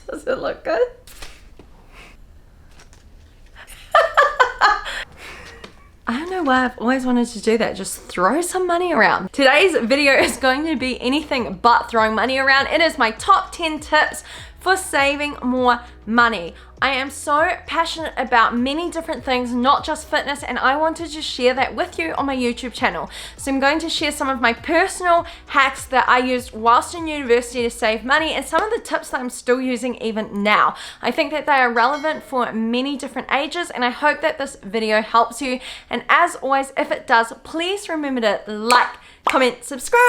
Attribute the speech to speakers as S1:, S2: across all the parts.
S1: Does it look good? I don't know why I've always wanted to do that, just throw some money around. Today's video is going to be anything but throwing money around. It is my top 10 tips for saving more money. I am so passionate about many different things, not just fitness, and I wanted to share that with you on my YouTube channel. So I'm going to share some of my personal hacks that I used whilst in university to save money and some of the tips that I'm still using even now. I think that they are relevant for many different ages, and I hope that this video helps you. And as always, if it does, please remember to like, comment, subscribe,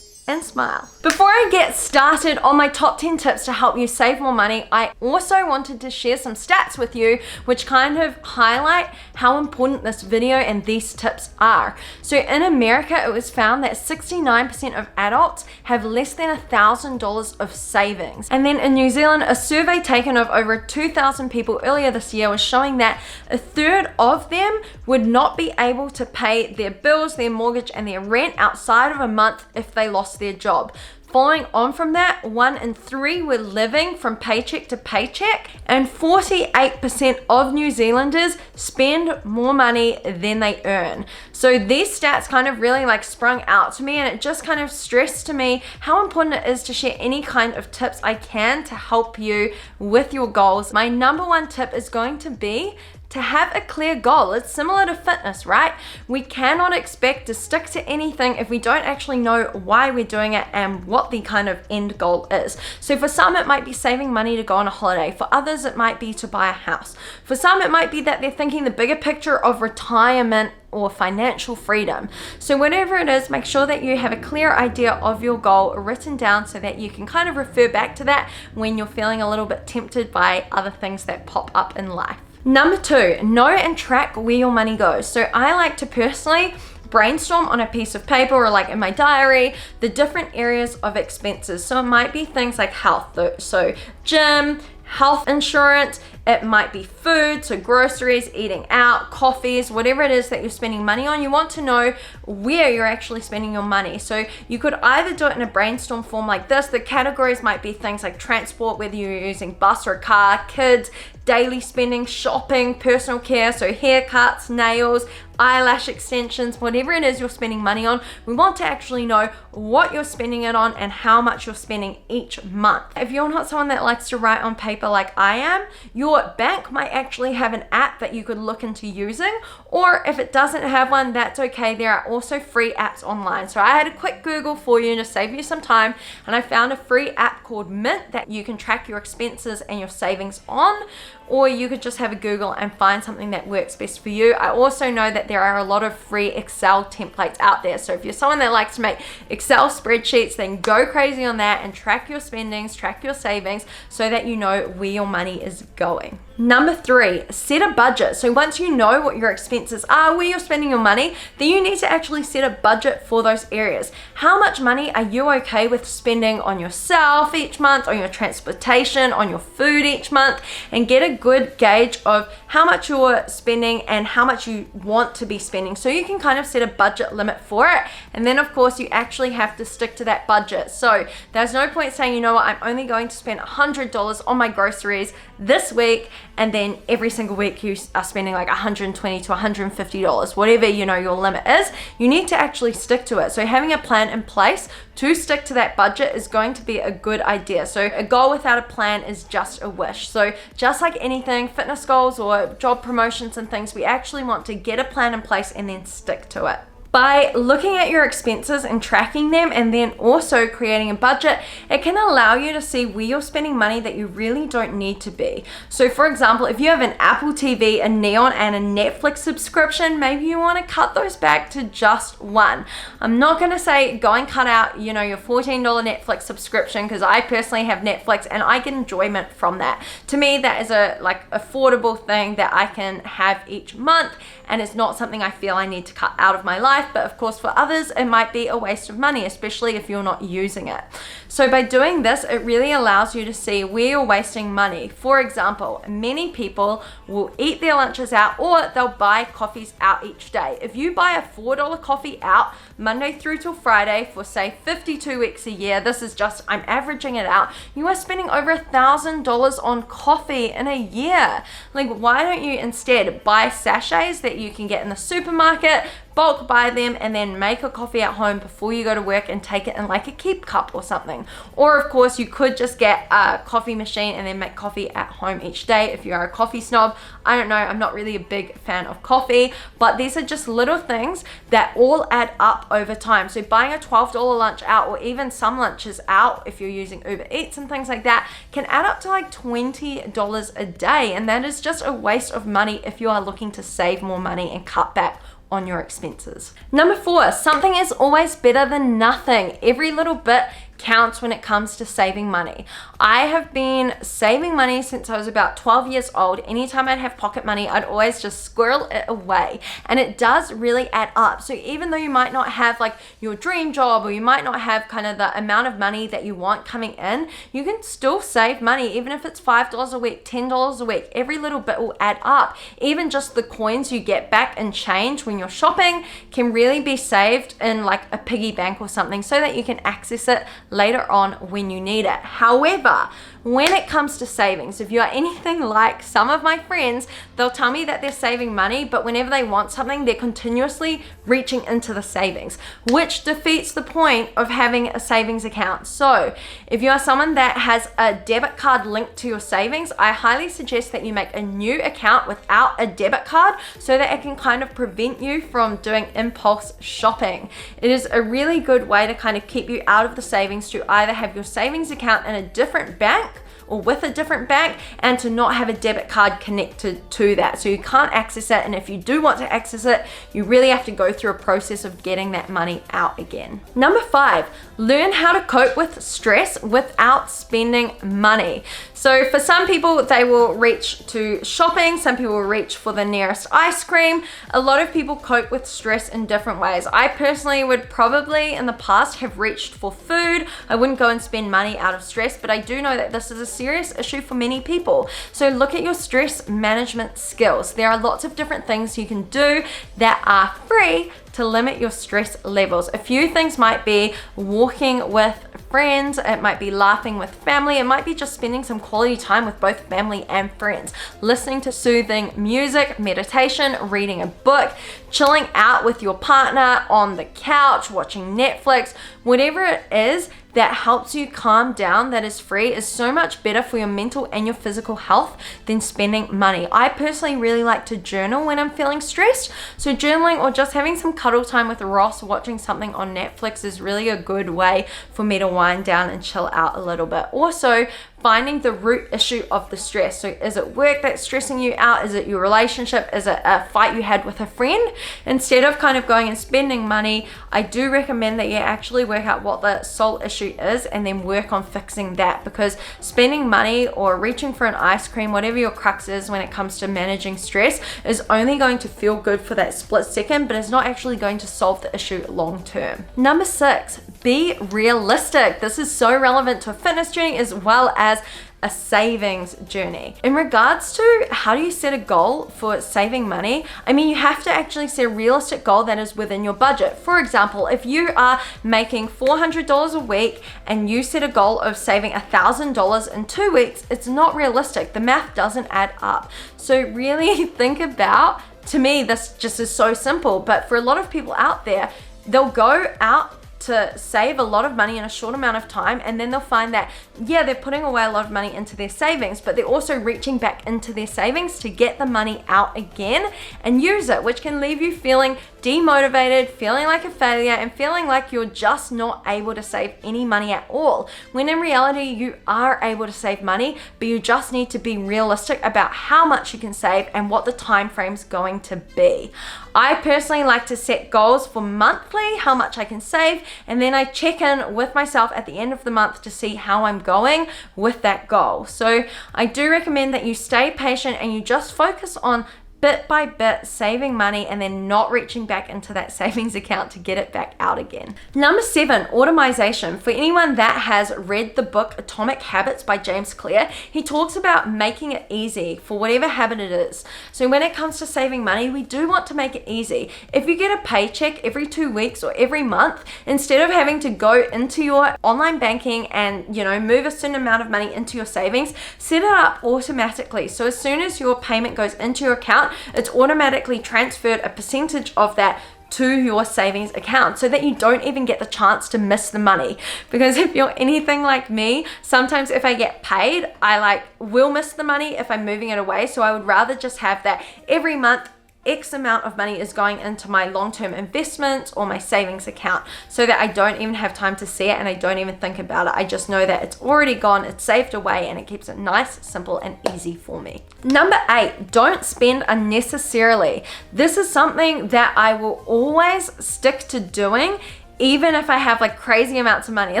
S1: and smile. Before I get started on my top 10 tips to help you save more money, I also wanted to share some stats with you which kind of highlight how important this video and these tips are. So in America, it was found that 69% of adults have less than $1,000 of savings. And then in New Zealand, a survey taken of over 2,000 people earlier this year was showing that a third of them would not be able to pay their bills, their mortgage, and their rent outside of a month if they lost their job. Following on from that, 1 in 3 were living from paycheck to paycheck, and 48% of New Zealanders spend more money than they earn. So these stats kind of really like sprung out to me, and it just kind of stressed to me how important it is to share any kind of tips I can to help you with your goals. My number one tip is going to be to have a clear goal. It's similar to fitness, right? We cannot expect to stick to anything if we don't actually know why we're doing it and what the kind of end goal is. So for some, it might be saving money to go on a holiday. For others, it might be to buy a house. For some, it might be that they're thinking the bigger picture of retirement or financial freedom. So whatever it is, make sure that you have a clear idea of your goal written down so that you can kind of refer back to that when you're feeling a little bit tempted by other things that pop up in life. Number 2, know and track where your money goes. So I like to personally brainstorm on a piece of paper or like in my diary the different areas of expenses. So it might be things like health, so gym, health insurance, it might be food, so groceries, eating out, coffees, whatever it is that you're spending money on. You want to know where you're actually spending your money. So you could either do it in a brainstorm form like this. The categories might be things like transport, whether you're using bus or a car, kids, daily spending, shopping, personal care, so haircuts, nails, eyelash extensions, whatever it is you're spending money on. We want to actually know what you're spending it on and how much you're spending each month. If you're not someone that likes to write on paper like I am, your bank might actually have an app that you could look into using, or if it doesn't have one, that's okay. There are also free apps online. So I had a quick Google for you to save you some time, and I found a free app called Mint that you can track your expenses and your savings on, or you could just have a Google and find something that works best for you. I also know that there are a lot of free Excel templates out there. So if you're someone that likes to make Excel spreadsheets, then go crazy on that and track your spendings, track your savings so that you know where your money is going. Number 3, set a budget. So once you know what your expenses are, where you're spending your money, then you need to actually set a budget for those areas. How much money are you okay with spending on yourself each month, on your transportation, on your food each month, and get a good gauge of how much you're spending and how much you want to be spending, so you can kind of set a budget limit for it. And then of course you actually have to stick to that budget. So there's no point saying, you know what, I'm only going to spend $100 on my groceries this week, and then every single week you are spending like $120 to $150, whatever you know your limit is. You need to actually stick to it. So having a plan in place to stick to that budget is going to be a good idea. So a goal without a plan is just a wish. So just like anything, fitness goals or job promotions and things, we actually want to get a plan in place and then stick to it. By looking at your expenses and tracking them, and then also creating a budget, it can allow you to see where you're spending money that you really don't need to be. So for example, if you have an Apple TV, a Neon, and a Netflix subscription, maybe you want to cut those back to just one. I'm not going to say go and cut out, you know, your $14 Netflix subscription, because I personally have Netflix and I get enjoyment from that. To me, that is a like affordable thing that I can have each month, and it's not something I feel I need to cut out of my life. life, but of course for others it might be a waste of money, especially if you're not using it. So by doing this, it really allows you to see where you're wasting money. For example, many people will eat their lunches out, or they'll buy coffees out each day. If you buy a $4 coffee out Monday through till Friday for say 52 weeks a year, this is just, I'm averaging it out, you are spending over $1,000 on coffee in a year. Like, why don't you instead buy sachets that you can get in the supermarket, bulk buy them, and then make a coffee at home before you go to work and take it in like a keep cup or something. Or of course you could just get a coffee machine and then make coffee at home each day if you are a coffee snob. I don't know, I'm not really a big fan of coffee, but these are just little things that all add up over time. So buying a $12 lunch out, or even some lunches out if you're using Uber Eats and things like that, can add up to like $20 a day, and that is just a waste of money if you are looking to save more money and cut back on your expenses. Number 4, something is always better than nothing. Every little bit counts when it comes to saving money. I have been saving money since I was about 12 years old. Anytime I'd have pocket money, I'd always just squirrel it away, and it does really add up. So even though you might not have like your dream job, or you might not have kind of the amount of money that you want coming in, you can still save money. Even if it's $5 a week, $10 a week, every little bit will add up. Even just the coins you get back in change when you're shopping can really be saved in like a piggy bank or something, so that you can access it later on when you need it. However, when it comes to savings, if you are anything like some of my friends, they'll tell me that they're saving money, but whenever they want something, they're continuously reaching into the savings, which defeats the point of having a savings account. So if you are someone that has a debit card linked to your savings, I highly suggest that you make a new account without a debit card, so that it can kind of prevent you from doing impulse shopping. It is a really good way to kind of keep you out of the savings, to either have your savings account in a different bank or with a different bank, and to not have a debit card connected to that, so you can't access it. And if you do want to access it, you really have to go through a process of getting that money out again. Number 5, learn how to cope with stress without spending money. So for some people, they will reach to shopping, some people will reach for the nearest ice cream. A lot of people cope with stress in different ways. I personally would probably in the past have reached for food. I wouldn't go and spend money out of stress, but I do know that this is a serious issue for many people. So look at your stress management skills. There are lots of different things you can do that are free to limit your stress levels. A few things might be walking with friends, it might be laughing with family, it might be just spending some quality time with both family and friends, listening to soothing music, meditation, reading a book, chilling out with your partner on the couch, watching Netflix, whatever it is that helps you calm down, that is free, is so much better for your mental and your physical health than spending money. I personally really like to journal when I'm feeling stressed. So journaling, or just having some cuddle time with Ross, watching something on Netflix, is really a good way for me to wind down and chill out a little bit. Also, finding the root issue of the stress. So is it work that's stressing you out? Is it your relationship? Is it a fight you had with a friend? Instead of kind of going and spending money, I do recommend that you actually work out what the sole issue is and then work on fixing that, because spending money or reaching for an ice cream, whatever your crux is when it comes to managing stress, is only going to feel good for that split second, but it's not actually going to solve the issue long term. Number 6, be realistic. This is so relevant to a fitness journey as well as a savings journey. In regards to how do you set a goal for saving money, I mean, you have to actually set a realistic goal that is within your budget. For example, if you are making $400 a week and you set a goal of saving $1,000 in 2 weeks, it's not realistic. The math doesn't add up. So really think about, to me, this just is so simple, but for a lot of people out there, they'll go out to save a lot of money in a short amount of time, and then they'll find that, yeah, they're putting away a lot of money into their savings, but they're also reaching back into their savings to get the money out again and use it, which can leave you feeling demotivated, feeling like a failure, and feeling like you're just not able to save any money at all, when in reality you are able to save money, but you just need to be realistic about how much you can save and what the time frame's going to be. I personally like to set goals for monthly, how much I can save, and then I check in with myself at the end of the month to see how I'm going with that goal. So I do recommend that you stay patient and you just focus on bit by bit saving money and then not reaching back into that savings account to get it back out again. Number 7, automation. For anyone that has read the book Atomic Habits by James Clear, he talks about making it easy for whatever habit it is. So when it comes to saving money, we do want to make it easy. If you get a paycheck every 2 weeks or every month, instead of having to go into your online banking and move a certain amount of money into your savings, set it up automatically. So as soon as your payment goes into your account, it's automatically transferred a percentage of that to your savings account so that you don't even get the chance to miss the money. Because if you're anything like me, sometimes if I get paid, I will miss the money if I'm moving it away. So I would rather just have that every month X amount of money is going into my long-term investments or my savings account, so that I don't even have time to see it and I don't even think about it. I just know that it's already gone, it's saved away, and it keeps it nice, simple, and easy for me. Number 8, don't spend unnecessarily. This is something that I will always stick to doing, even if I have crazy amounts of money.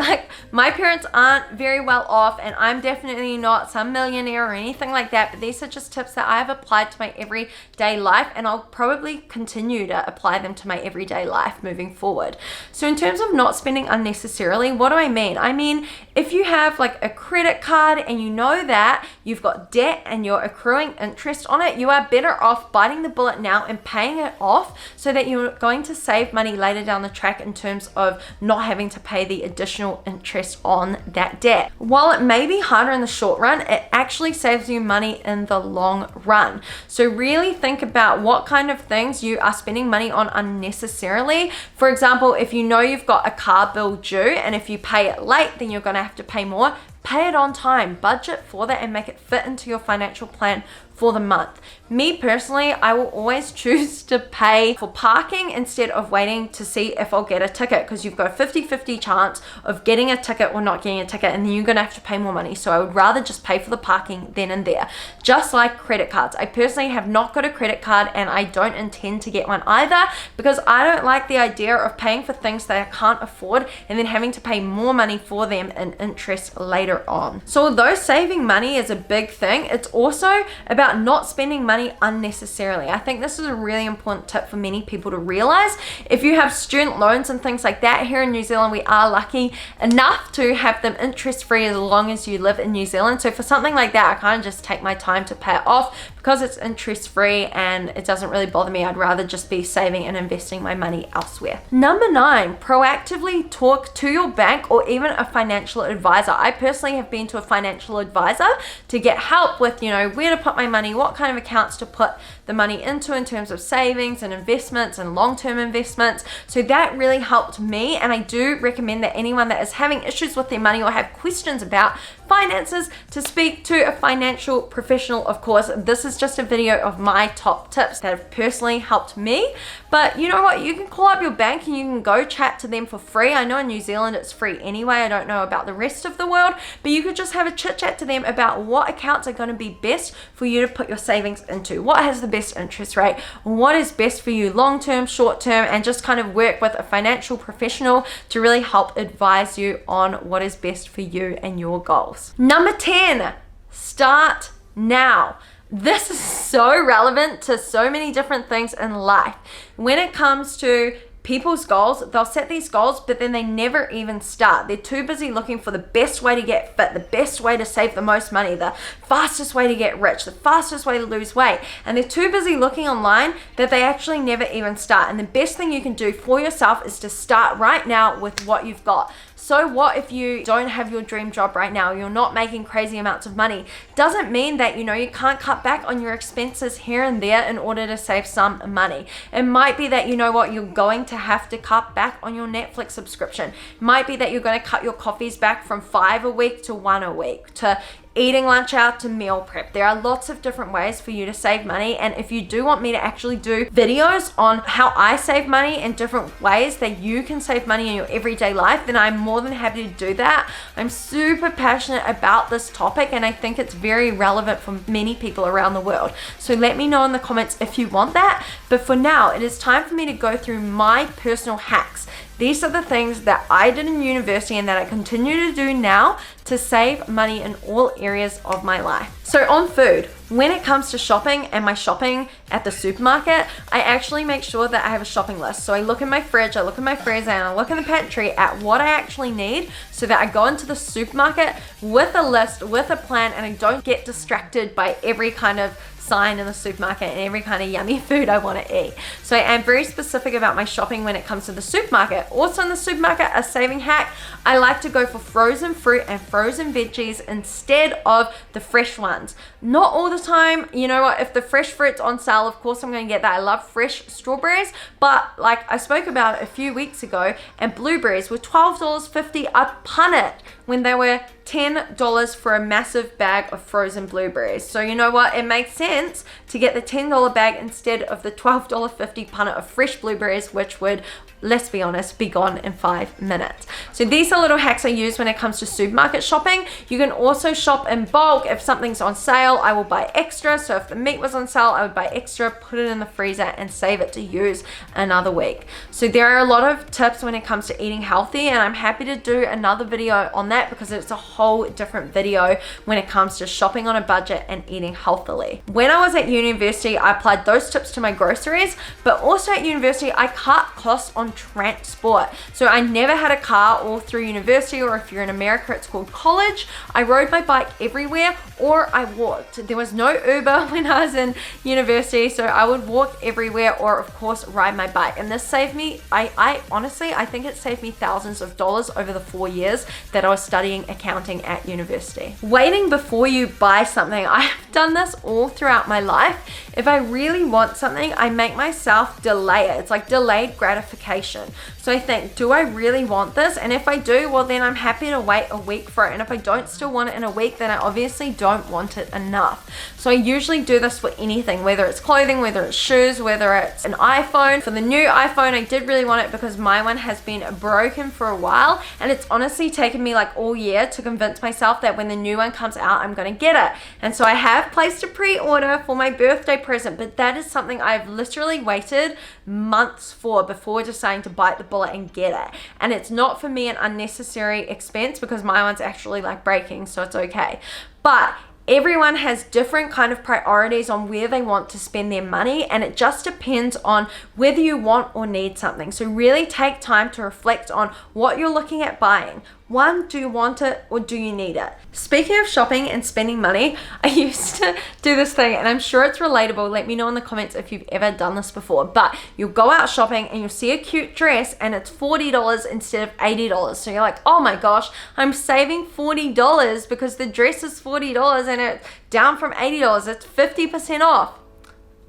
S1: My parents aren't very well off, and I'm definitely not some millionaire or anything like that, but these are just tips that I have applied to my everyday life, and I'll probably continue to apply them to my everyday life moving forward. So in terms of not spending unnecessarily, what do I mean? I mean, if you have a credit card and you know that you've got debt and you're accruing interest on it, you are better off biting the bullet now and paying it off, so that you're going to save money later down the track in terms of not having to pay the additional interest on that debt. While it may be harder in the short run, it actually saves you money in the long run. So really think about what kind of things you are spending money on unnecessarily. For example, if you know you've got a car bill due, and if you pay it late, then you're going to have to pay more. Pay it on time, budget for that, and make it fit into your financial plan for the month. Me personally, I will always choose to pay for parking instead of waiting to see if I'll get a ticket, because you've got a 50-50 chance of getting a ticket or not getting a ticket, and then you're gonna have to pay more money. So I would rather just pay for the parking then and there. Just like credit cards. I personally have not got a credit card, and I don't intend to get one either, because I don't like the idea of paying for things that I can't afford and then having to pay more money for them in interest later on. So although saving money is a big thing, it's also about not spending money unnecessarily. I think this is a really important tip for many people to realize. If you have student loans and things like that, here in New Zealand, we are lucky enough to have them interest free as long as you live in New Zealand. So for something like that, I kind of just take my time to pay it off, because it's interest free and it doesn't really bother me. I'd rather just be saving and investing my money elsewhere. Number 9, proactively talk to your bank or even a financial advisor. I personally have been to a financial advisor to get help with, where to put my money, what kind of accounts to put the money into in terms of savings and investments and long-term investments. So that really helped me, and I do recommend that anyone that is having issues with their money or have questions about finances to speak to a financial professional. Of course, this is just a video of my top tips that have personally helped me, but you know what, you can call up your bank and you can go chat to them for free. I know in New Zealand it's free anyway. I don't know about the rest of the world, but you could just have a chit chat to them about what accounts are going to be best for you to put your savings into, what has the best interest rate, what is best for you long term, short term, and just kind of work with a financial professional to really help advise you on what is best for you and your goals. Number 10, start now. This is so relevant to so many different things in life. When it comes to people's goals, they'll set these goals, but then they never even start. They're too busy looking for the best way to get fit, the best way to save the most money, the fastest way to get rich, the fastest way to lose weight. And they're too busy looking online that they actually never even start. And the best thing you can do for yourself is to start right now with what you've got. So what if you don't have your dream job right now? You're not making crazy amounts of money. Doesn't mean that, you can't cut back on your expenses here and there in order to save some money. It might be that, you're going to have to cut back on your Netflix subscription. It might be that you're going to cut your coffees back from 5 a week to 1 a week, to eating lunch out to meal prep. There are lots of different ways for you to save money, and if you do want me to actually do videos on how I save money in different ways that you can save money in your everyday life, then I'm more than happy to do that. I'm super passionate about this topic, and I think it's very relevant for many people around the world. So let me know in the comments if you want that. But for now, it is time for me to go through my personal hacks. These are the things that I did in university and that I continue to do now to save money in all areas of my life. So on food, when it comes to shopping and my shopping at the supermarket, I actually make sure that I have a shopping list. So I look in my fridge, I look in my freezer, and I look in the pantry at what I actually need so that I go into the supermarket with a list, with a plan, and I don't get distracted by every kind of sign in the supermarket and every kind of yummy food I want to eat. So I am very specific about my shopping when it comes to the supermarket. Also in the supermarket, a saving hack, I like to go for frozen fruit and frozen veggies instead of the fresh ones. Not all the time, you know what, if the fresh fruit's on sale, of course I'm going to get that. I love fresh strawberries, but like I spoke about a few weeks ago, and blueberries were $12.50 a punnet when they were $10 for a massive bag of frozen blueberries. So you know what, it makes sense to get the $10 bag instead of the $12.50 punnet of fresh blueberries, which would, let's be honest, be gone in 5 minutes. So these are little hacks I use when it comes to supermarket shopping. You can also shop in bulk. If something's on sale, I will buy extra. So if the meat was on sale, I would buy extra, put it in the freezer, and save it to use another week. So there are a lot of tips when it comes to eating healthy, and I'm happy to do another video on that because it's a whole different video when it comes to shopping on a budget and eating healthily. When I was at university, I applied those tips to my groceries, but also at university, I cut costs on transport. So I never had a car all through university, or if you're in America, it's called college. I rode my bike everywhere, or I walked. There was no Uber when I was in university, so I would walk everywhere, or of course ride my bike. And this saved me, I honestly, I think it saved me thousands of dollars over the 4 years that I was studying accounting at university. Waiting before you buy something, I've done this all throughout my life. If I really want something, I make myself delay it. It's like delayed gratification. So I think, do I really want this? And if I do, well then I'm happy to wait a week for it. And if I don't still want it in a week, then I obviously don't want it enough. So I usually do this for anything, whether it's clothing, whether it's shoes, whether it's an iPhone. For the new iPhone, I did really want it because my one has been broken for a while, and it's honestly taken me like all year to convince myself that when the new one comes out, I'm gonna get it. And so I have placed a pre-order for my birthday present, but that is something I've literally waited months for before deciding to bite the bullet and get it. And it's not for me an unnecessary expense because my one's actually like breaking, so it's okay. But everyone has different kind of priorities on where they want to spend their money, and it just depends on whether you want or need something. So really take time to reflect on what you're looking at buying. One, do you want it or do you need it? Speaking of shopping and spending money, I used to do this thing, and I'm sure it's relatable. Let me know in the comments if you've ever done this before. But you'll go out shopping and you'll see a cute dress and it's $40 instead of $80. So you're like, oh my gosh, I'm saving $40 because the dress is $40 and it's down from $80. It's 50% off.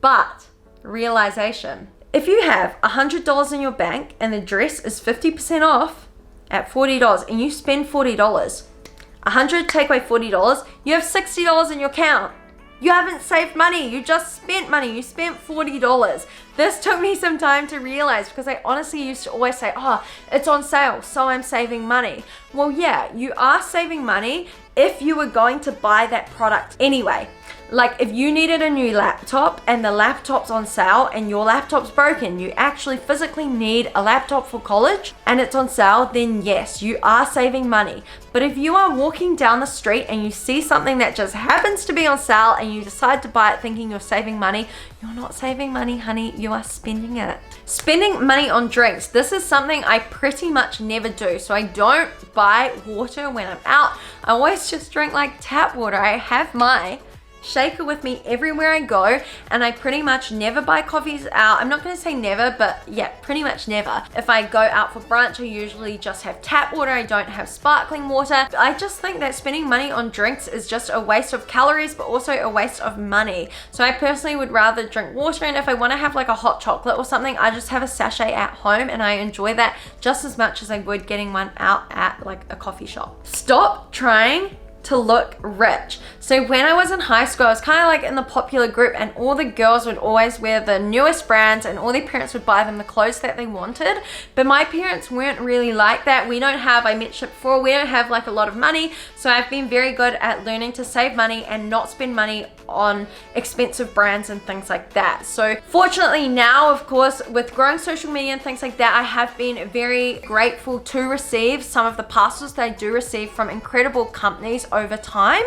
S1: But realization, if you have $100 in your bank and the dress is 50% off at $40 and you spend $40, 100 take away $40, you have $60 in your account. You haven't saved money, you just spent money. You spent $40. This took me some time to realize because I honestly used to always say, oh, it's on sale, so I'm saving money. Well, yeah, you are saving money if you were going to buy that product anyway. Like if you needed a new laptop and the laptop's on sale and your laptop's broken, you actually physically need a laptop for college and it's on sale, then yes, you are saving money. But if you are walking down the street and you see something that just happens to be on sale and you decide to buy it thinking you're saving money, you're not saving money, honey, you are spending it. Spending money on drinks. This is something I pretty much never do. So I don't buy water when I'm out. I always just drink like tap water. I have my shaker with me everywhere I go, and I pretty much never buy coffees out. I'm not going to say never, but yeah, pretty much never. If I go out for brunch, I usually just have tap water. I don't have sparkling water. I just think that spending money on drinks is just a waste of calories, but also a waste of money. So I personally would rather drink water, and if I want to have like a hot chocolate or something, I just have a sachet at home, and I enjoy that just as much as I would getting one out at like a coffee shop. Stop trying to look rich. So when I was in high school, I was kind of like in the popular group, and all the girls would always wear the newest brands and all their parents would buy them the clothes that they wanted. But my parents weren't really like that. We don't have, I mentioned before, we don't have like a lot of money. So I've been very good at learning to save money and not spend money on expensive brands and things like that. So fortunately now, of course, with growing social media and things like that, I have been very grateful to receive some of the parcels that I do receive from incredible companies over time.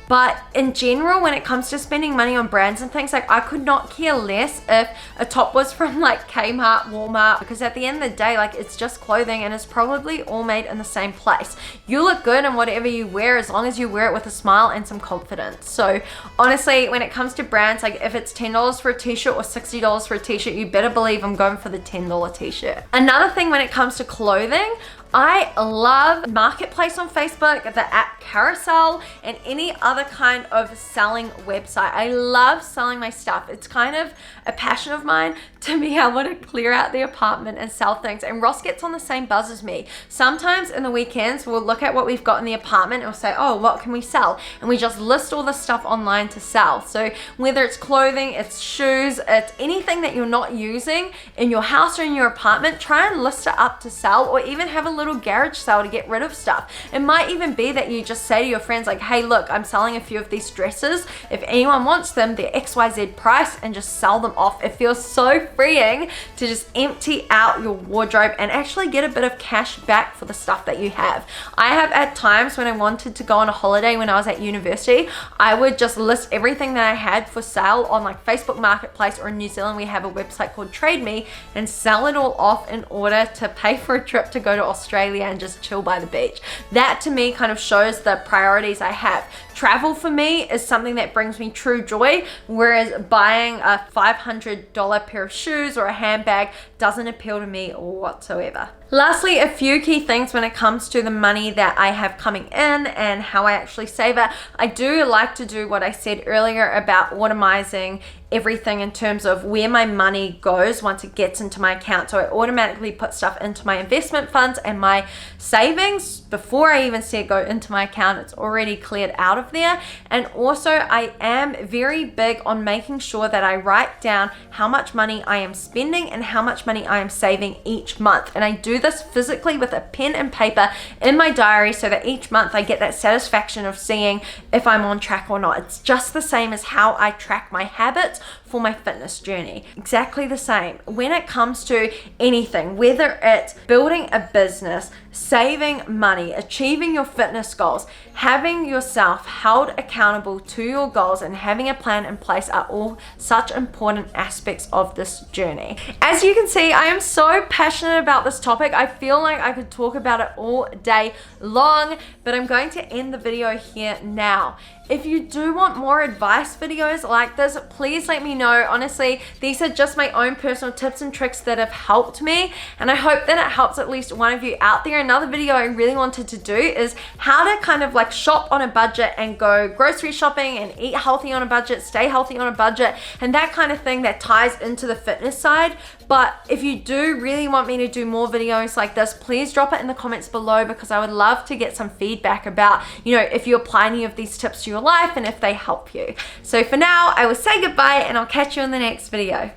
S1: But in general, when it comes to spending money on brands and things, like I could not care less if a top was from like Kmart, Walmart, because at the end of the day, like it's just clothing and it's probably all made in the same place. You look good in whatever you wear as long as you wear it with a smile and some confidence. So honestly, when it comes to brands, like if it's $10 for a t-shirt or $60 for a t-shirt, you better believe I'm going for the $10 t-shirt. Another thing when it comes to clothing, I love Marketplace on Facebook, the app Carousel, and any other kind of selling website. I love selling my stuff. It's kind of a passion of mine to be able to clear out the apartment and sell things. And Ross gets on the same buzz as me. Sometimes in the weekends, we'll look at what we've got in the apartment and we'll say, oh, what can we sell? And we just list all the stuff online to sell. So whether it's clothing, it's shoes, it's anything that you're not using in your house or in your apartment, try and list it up to sell, or even have a little garage sale to get rid of stuff. It might even be that you just say to your friends like, hey, look, I'm selling a few of these dresses. If anyone wants them, they're XYZ price, and just sell them off. It feels so freeing to just empty out your wardrobe and actually get a bit of cash back for the stuff that you have. I have at times when I wanted to go on a holiday when I was at university, I would just list everything that I had for sale on like Facebook Marketplace, or in New Zealand we have a website called Trade Me, and sell it all off in order to pay for a trip to go to Australia and just chill by the beach. That to me kind of shows the priorities I have. Travel for me is something that brings me true joy, whereas buying a $500 pair of shoes or a handbag doesn't appeal to me whatsoever. Lastly, a few key things when it comes to the money that I have coming in and how I actually save it. I do like to do what I said earlier about automizing everything in terms of where my money goes once it gets into my account. So I automatically put stuff into my investment funds and my savings before I even see it go into my account. It's already cleared out of there. And also I am very big on making sure that I write down how much money I am spending and how much money I am saving each month. And I do this physically with a pen and paper in my diary, so that each month I get that satisfaction of seeing if I'm on track or not. It's just the same as how I track my habits for my fitness journey. Exactly the same. When it comes to anything, whether it's building a business, saving money, achieving your fitness goals, having yourself held accountable to your goals, and having a plan in place are all such important aspects of this journey. As you can see, I am so passionate about this topic. I feel like I could talk about it all day long, but I'm going to end the video here now. If you do want more advice videos like this, please let me know. Honestly, these are just my own personal tips and tricks that have helped me, and I hope that it helps at least one of you out there. Another video I really wanted to do is how to kind of like shop on a budget and go grocery shopping and eat healthy on a budget, stay healthy on a budget, and that kind of thing that ties into the fitness side. But if you do really want me to do more videos like this, please drop it in the comments below, because I would love to get some feedback about, you know, if you apply any of these tips to your life and if they help you. So for now, I will say goodbye and I'll catch you in the next video.